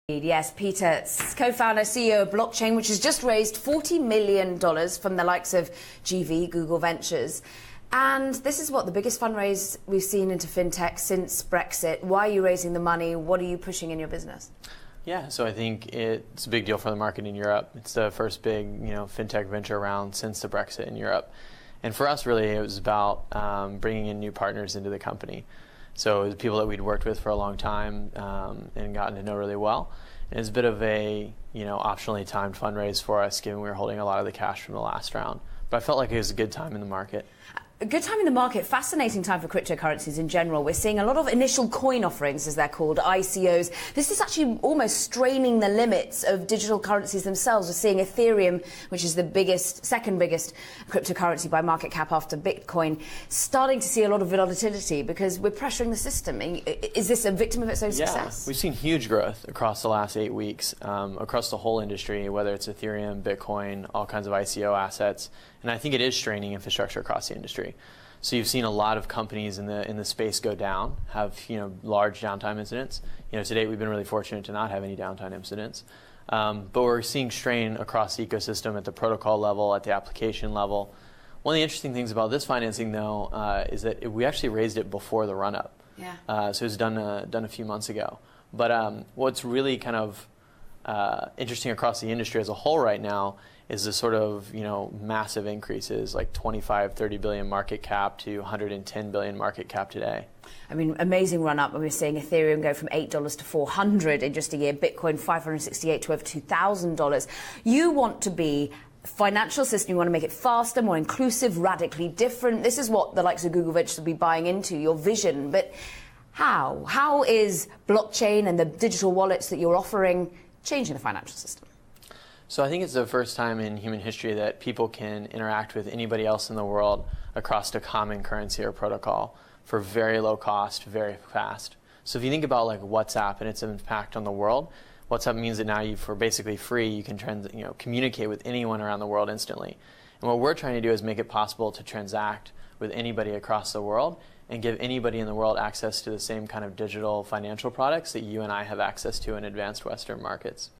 Yes, Peter, co-founder, CEO of Blockchain, which has just raised $40 million from the likes of GV, Google Ventures. And this is what, the biggest fundraise we've seen into fintech since Brexit. Why are you raising the money? What are you pushing in your business? Yeah, so I think it's a big deal for the market in Europe. It's the first big, fintech venture round since the Brexit in Europe. And for us, really, it was about bringing in new partners into the company. So it was people that we'd worked with for a long time and gotten to know really well. And it's a bit of a optionally timed fundraise for us, given we were holding a lot of the cash from the last round. But I felt like it was a good time in the market. A good time in the market, fascinating time for cryptocurrencies in general. We're seeing a lot of initial coin offerings, as they're called, ICOs. This is actually almost straining the limits of digital currencies themselves. We're seeing Ethereum, which is the second biggest cryptocurrency by market cap after Bitcoin, starting to see a lot of volatility because we're pressuring the system. Is this a victim of its own success? Yeah, we've seen huge growth across the last 8 weeks, across the whole industry, whether it's Ethereum, Bitcoin, all kinds of ICO assets. And I think it is straining infrastructure across the industry. So you've seen a lot of companies in the space go down, have large downtime incidents. To date we've been really fortunate to not have any downtime incidents. But we're seeing strain across the ecosystem at the protocol level, at the application level. One of the interesting things about this financing, though, is that we actually raised it before the run-up. Yeah. So it was done a few months ago. But what's really kind of interesting across the industry as a whole right now is the sort of massive increases, like 25, 30 billion market cap to 110 billion market cap today. I mean, amazing run up. We're seeing Ethereum go from $8 to $400 in just a year, Bitcoin $568 to over $2,000. You want to be a financial system, you want to make it faster, more inclusive, radically different. This is what the likes of Google Ventures will be buying into, your vision. But how? How is blockchain and the digital wallets that you're offering changing the financial system? So I think it's the first time in human history that people can interact with anybody else in the world across a common currency or protocol for very low cost, very fast. So if you think about like WhatsApp and its impact on the world, WhatsApp means that now for basically free, you can communicate with anyone around the world instantly. And what we're trying to do is make it possible to transact with anybody across the world and give anybody in the world access to the same kind of digital financial products that you and I have access to in advanced Western markets.